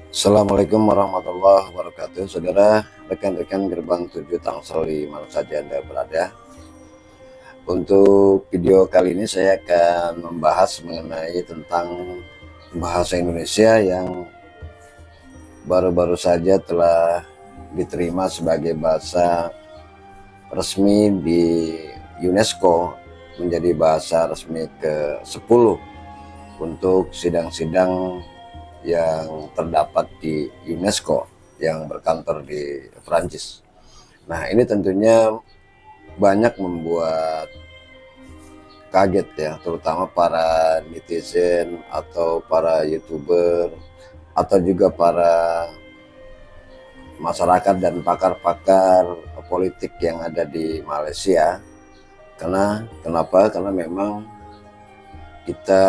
Assalamualaikum warahmatullahi wabarakatuh. Saudara, rekan-rekan Gerbang 7 Tangsel di mana saja Anda berada. Untuk video kali ini saya akan membahas mengenai tentang bahasa Indonesia yang baru-baru saja telah diterima sebagai bahasa resmi di UNESCO, menjadi bahasa resmi ke-10 untuk sidang-sidang yang terdapat di UNESCO yang berkantor di Prancis. Nah, ini tentunya banyak membuat kaget ya, terutama para netizen atau para YouTuber atau juga para masyarakat dan pakar-pakar politik yang ada di Malaysia. Kenapa? Karena memang kita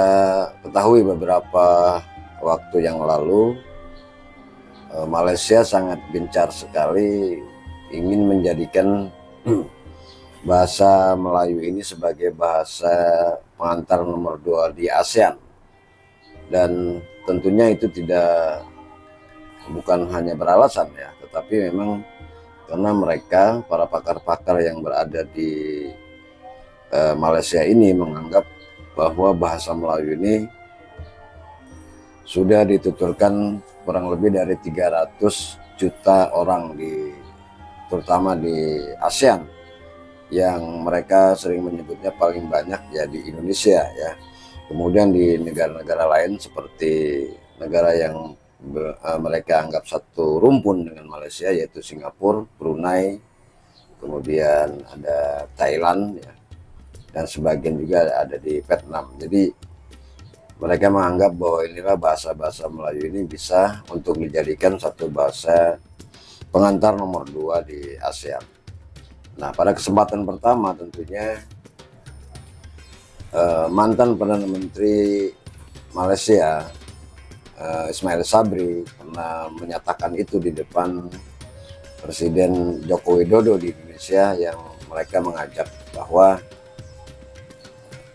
ketahui beberapa waktu yang lalu Malaysia sangat gencar sekali ingin menjadikan bahasa Melayu ini sebagai bahasa pengantar nomor 2 di ASEAN. Dan tentunya itu bukan hanya beralasan ya, tetapi memang karena mereka, para pakar-pakar yang berada di Malaysia ini menganggap bahwa bahasa Melayu ini sudah dituturkan kurang lebih dari 300 juta orang terutama di ASEAN, yang mereka sering menyebutnya paling banyak ya di Indonesia ya. Kemudian di negara-negara lain seperti negara yang mereka anggap satu rumpun dengan Malaysia, yaitu Singapura, Brunei, kemudian ada Thailand ya, dan sebagian juga ada di Vietnam. Jadi mereka menganggap bahwa inilah bahasa-bahasa Melayu ini bisa untuk dijadikan satu bahasa pengantar nomor 2 di ASEAN. Nah, pada kesempatan pertama tentunya mantan Perdana Menteri Malaysia Ismail Sabri pernah menyatakan itu di depan Presiden Joko Widodo di Indonesia, yang mereka mengajak bahwa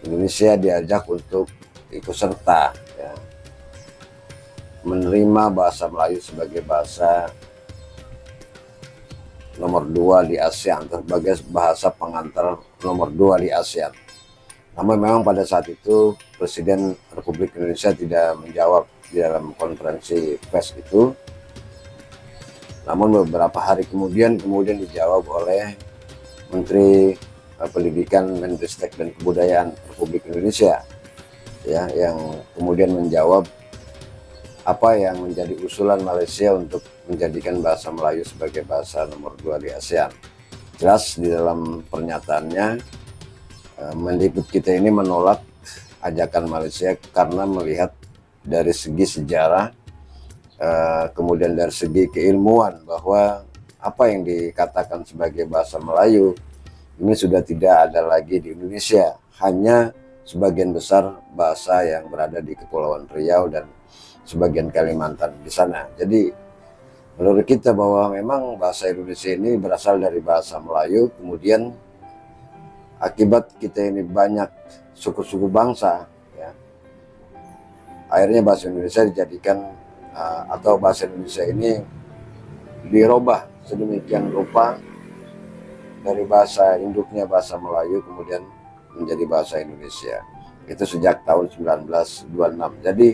Indonesia diajak untuk ikut serta ya, menerima bahasa Melayu sebagai bahasa nomor 2 di ASEAN, sebagai bahasa pengantar nomor 2 di ASEAN. Namun memang pada saat itu Presiden Republik Indonesia tidak menjawab di dalam konferensi pers itu. Namun beberapa hari kemudian dijawab oleh Menteri Pendidikan, Menristek dan Kebudayaan Republik Indonesia ya, yang kemudian menjawab apa yang menjadi usulan Malaysia untuk menjadikan bahasa Melayu sebagai bahasa nomor 2 di ASEAN. Jelas di dalam pernyataannya, Mendikbud kita ini menolak ajakan Malaysia karena melihat dari segi sejarah, kemudian dari segi keilmuan, bahwa apa yang dikatakan sebagai bahasa Melayu ini sudah tidak ada lagi di Indonesia, hanya sebagian besar bahasa yang berada di Kepulauan Riau dan sebagian Kalimantan di sana. Jadi menurut kita bahwa memang bahasa Indonesia ini berasal dari bahasa Melayu, kemudian akibat kita ini banyak suku-suku bangsa ya, akhirnya bahasa Indonesia dijadikan atau bahasa Indonesia ini dirubah sedemikian rupa dari bahasa induknya bahasa Melayu kemudian menjadi bahasa Indonesia. Itu sejak tahun 1926. Jadi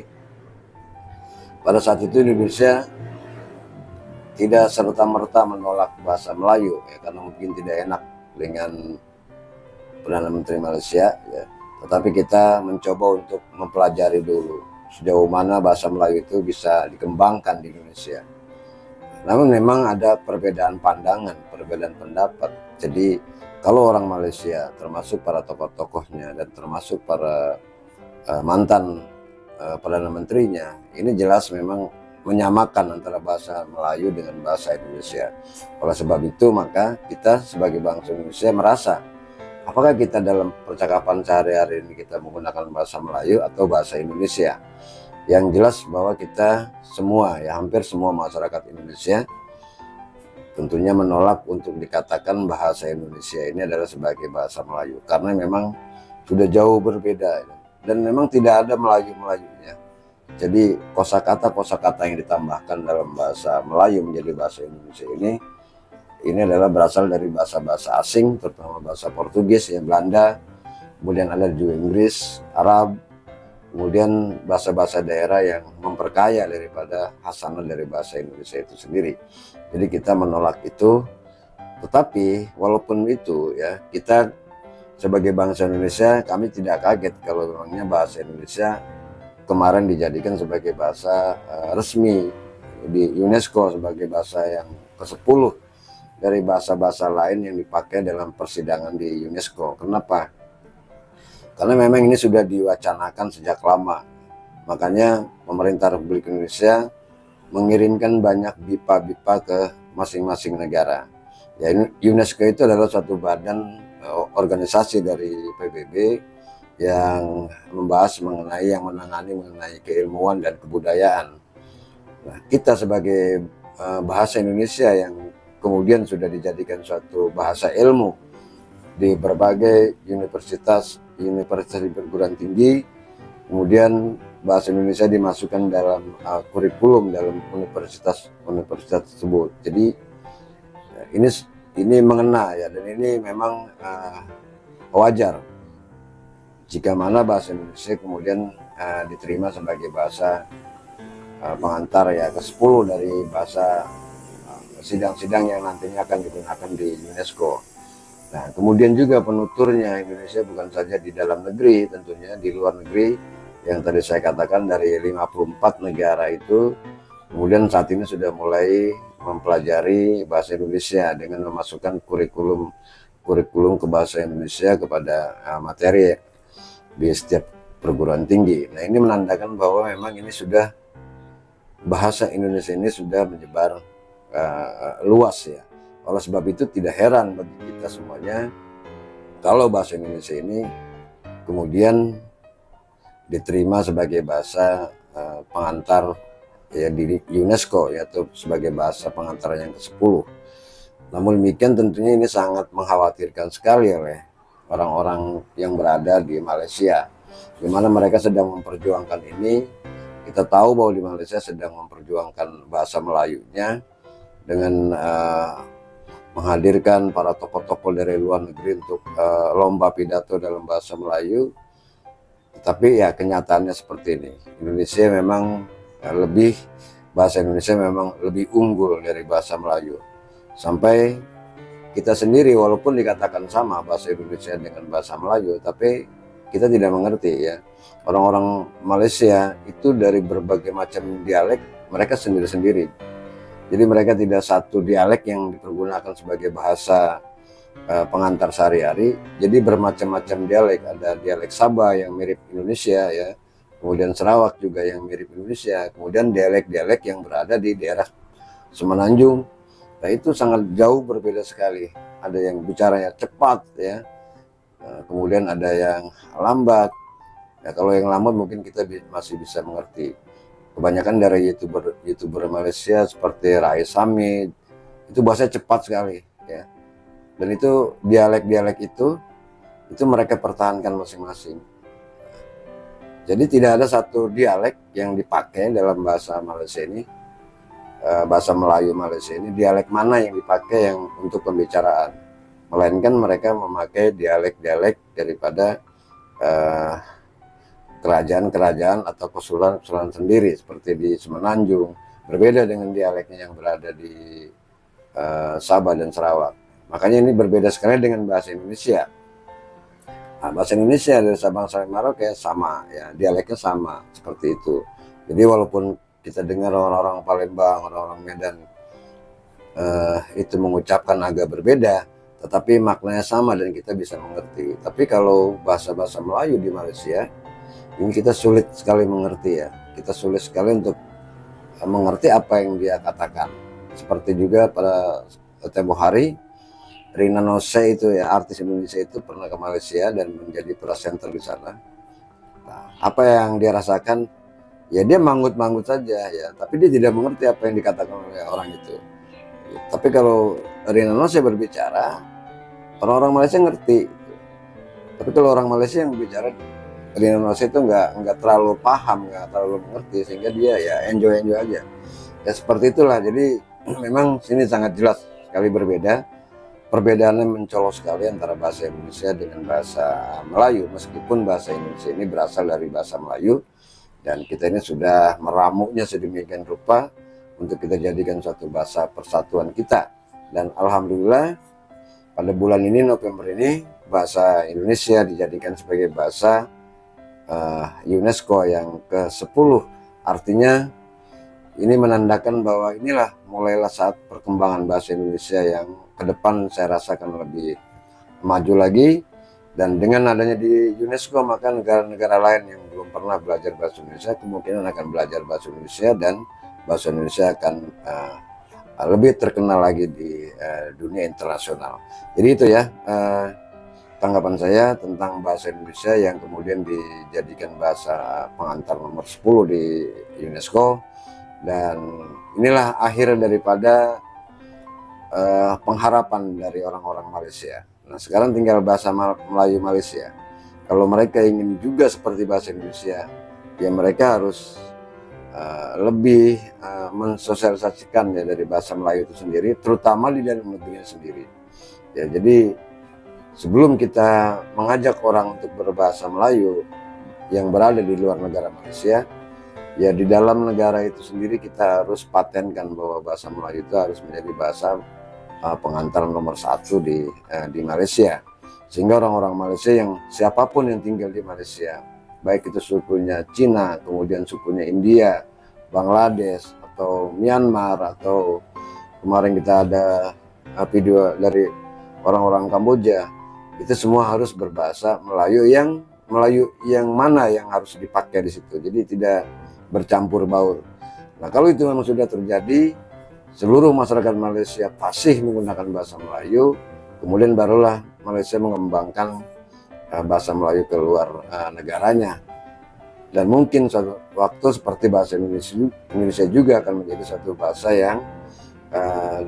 pada saat itu Indonesia tidak serta-merta menolak bahasa Melayu ya, karena mungkin tidak enak dengan Perdana Menteri Malaysia ya. Tetapi kita mencoba untuk mempelajari dulu sejauh mana bahasa Melayu itu bisa dikembangkan di Indonesia. Namun memang ada perbedaan pandangan, perbedaan pendapat. Jadi kalau orang Malaysia, termasuk para tokoh-tokohnya dan termasuk para mantan Perdana Menterinya, ini jelas memang menyamakan antara bahasa Melayu dengan bahasa Indonesia. Oleh sebab itu maka kita sebagai bangsa Indonesia merasa, apakah kita dalam percakapan sehari-hari ini kita menggunakan bahasa Melayu atau bahasa Indonesia? Yang jelas bahwa kita semua ya, hampir semua masyarakat Indonesia tentunya menolak untuk dikatakan bahasa Indonesia ini adalah sebagai bahasa Melayu, karena memang sudah jauh berbeda dan memang tidak ada Melayu-Melayunya. Jadi kosakata yang ditambahkan dalam bahasa Melayu menjadi bahasa Indonesia ini adalah berasal dari bahasa-bahasa asing, terutama bahasa Portugis, ya, Belanda, kemudian ada juga Inggris, Arab, kemudian bahasa-bahasa daerah yang memperkaya daripada hasanah dari bahasa Indonesia itu sendiri. Jadi kita menolak itu, tetapi walaupun itu, ya, kita sebagai bangsa Indonesia, kami tidak kaget kalau memangnya bahasa Indonesia kemarin dijadikan sebagai bahasa resmi di UNESCO, sebagai bahasa yang ke-10 dari bahasa-bahasa lain yang dipakai dalam persidangan di UNESCO. Kenapa? Karena memang ini sudah diwacanakan sejak lama. Makanya pemerintah Republik Indonesia mengirimkan banyak BIPA-BIPA ke masing-masing negara. Ya, UNESCO itu adalah suatu badan organisasi dari PBB yang membahas yang menangani mengenai keilmuan dan kebudayaan. Nah, kita sebagai bahasa Indonesia yang kemudian sudah dijadikan suatu bahasa ilmu di berbagai universitas di perguruan tinggi, kemudian bahasa Indonesia dimasukkan dalam kurikulum dalam universitas tersebut. Jadi ini mengena, ya, dan ini memang wajar jika mana bahasa Indonesia kemudian diterima sebagai bahasa pengantar, ya, ke-10 dari bahasa sidang-sidang yang nantinya akan digunakan di UNESCO. Nah, kemudian juga penuturnya Indonesia bukan saja di dalam negeri, tentunya di luar negeri, yang tadi saya katakan dari 54 negara itu, kemudian saat ini sudah mulai mempelajari bahasa Indonesia dengan memasukkan kurikulum ke bahasa Indonesia kepada materi di setiap perguruan tinggi. Nah, ini menandakan bahwa memang ini sudah, bahasa Indonesia ini sudah menyebar luas, ya. Oleh sebab itu tidak heran bagi kita semuanya kalau bahasa Indonesia ini kemudian diterima sebagai bahasa pengantar, ya, di UNESCO, yaitu sebagai bahasa pengantar yang ke-10. Namun demikian tentunya ini sangat mengkhawatirkan sekali oleh orang-orang yang berada di Malaysia, di mana mereka sedang memperjuangkan ini. Kita tahu bahwa di Malaysia sedang memperjuangkan bahasa Melayunya dengan menghadirkan para tokoh-tokoh dari luar negeri untuk lomba pidato dalam bahasa Melayu. Tapi ya kenyataannya seperti ini. Bahasa Indonesia memang lebih unggul dari bahasa Melayu. Sampai kita sendiri walaupun dikatakan sama bahasa Indonesia dengan bahasa Melayu, tapi kita tidak mengerti, ya. Orang-orang Malaysia itu dari berbagai macam dialek, mereka sendiri-sendiri. Jadi mereka tidak satu dialek yang dipergunakan sebagai bahasa pengantar sehari-hari. Jadi bermacam-macam dialek. Ada dialek Sabah yang mirip Indonesia, ya. Kemudian Sarawak juga yang mirip Indonesia. Kemudian dialek-dialek yang berada di daerah Semenanjung. Nah, itu sangat jauh berbeda sekali. Ada yang bicaranya cepat, ya. Kemudian ada yang lambat. Ya, kalau yang lambat mungkin kita masih bisa mengerti. Kebanyakan dari youtuber Malaysia seperti Rais Hamid itu bahasanya cepat sekali, ya. Dan itu dialek-dialek itu mereka pertahankan masing-masing. Jadi tidak ada satu dialek yang dipakai dalam bahasa Malaysia ini, bahasa Melayu Malaysia ini, dialek mana yang dipakai yang untuk pembicaraan, melainkan mereka memakai dialek-dialek daripada kerajaan-kerajaan atau kesultanan sendiri seperti di Semenanjung, berbeda dengan dialeknya yang berada di Sabah dan Sarawak. Makanya ini berbeda sekali dengan bahasa Indonesia. Nah, bahasa Indonesia dari Sabang sampai Merauke sama, ya, dialeknya sama seperti itu. Jadi walaupun kita dengar orang-orang Palembang, orang-orang Medan itu mengucapkan agak berbeda, tetapi maknanya sama dan kita bisa mengerti. Tapi kalau bahasa-bahasa Melayu di Malaysia ini kita sulit sekali mengerti, ya. Kita sulit sekali untuk mengerti apa yang dia katakan. Seperti juga pada tempo hari Rina Nose itu, ya, artis Indonesia itu pernah ke Malaysia dan menjadi presenter di sana. Nah, apa yang dia rasakan? Ya, dia manggut-manggut saja, ya, tapi dia tidak mengerti apa yang dikatakan oleh orang itu. Tapi kalau Rina Nose berbicara, orang-orang Malaysia ngerti. Tapi kalau orang Malaysia yang berbicara, di Indonesia itu nggak terlalu paham, nggak terlalu mengerti, sehingga dia ya enjoy aja. Ya seperti itulah. Jadi memang sini sangat jelas sekali berbeda. Perbedaannya mencolok sekali antara bahasa Indonesia dengan bahasa Melayu, meskipun bahasa Indonesia ini berasal dari bahasa Melayu, dan kita ini sudah meramuknya sedemikian rupa untuk kita jadikan suatu bahasa persatuan kita. Dan alhamdulillah pada bulan ini, November ini, bahasa Indonesia dijadikan sebagai bahasa UNESCO yang ke-10. Artinya ini menandakan bahwa inilah mulailah saat perkembangan bahasa Indonesia yang ke depan saya rasakan lebih maju lagi. Dan dengan adanya di UNESCO, maka negara-negara lain yang belum pernah belajar bahasa Indonesia kemungkinan akan belajar bahasa Indonesia, dan bahasa Indonesia akan lebih terkenal lagi di dunia internasional. Jadi itu ya tanggapan saya tentang bahasa Indonesia yang kemudian dijadikan bahasa pengantar nomor 10 di UNESCO. Dan inilah akhir daripada pengharapan dari orang-orang Malaysia. Nah, sekarang tinggal bahasa Melayu Malaysia. Kalau mereka ingin juga seperti bahasa Indonesia, ya mereka harus lebih mensosialisasikan ya dari bahasa Melayu itu sendiri, terutama di dalam negerinya sendiri. Ya, jadi sebelum kita mengajak orang untuk berbahasa Melayu yang berada di luar negara Malaysia, ya di dalam negara itu sendiri kita harus patenkan bahwa bahasa Melayu itu harus menjadi bahasa pengantar nomor 1 di Malaysia, sehingga orang-orang Malaysia yang siapapun yang tinggal di Malaysia, baik itu sukunya Cina, kemudian sukunya India, Bangladesh, atau Myanmar, atau kemarin kita ada video dari orang-orang Kamboja, itu semua harus berbahasa Melayu yang mana yang harus dipakai di situ. Jadi tidak bercampur baur. Nah, kalau itu memang sudah terjadi, seluruh masyarakat Malaysia fasih menggunakan bahasa Melayu, kemudian barulah Malaysia mengembangkan bahasa Melayu keluar negaranya. Dan mungkin suatu waktu seperti bahasa Indonesia juga akan menjadi satu bahasa yang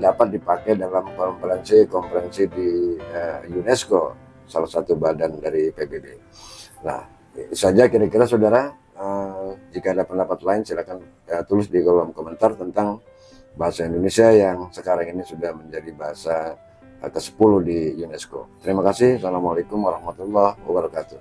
dapat dipakai dalam konferensi di UNESCO, salah satu badan dari PBB. Nah, itu saja kira-kira saudara. Jika ada pendapat lain silakan tulis di kolom komentar tentang bahasa Indonesia yang sekarang ini sudah menjadi bahasa ke-10 di UNESCO. Terima kasih. Assalamualaikum warahmatullahi wabarakatuh.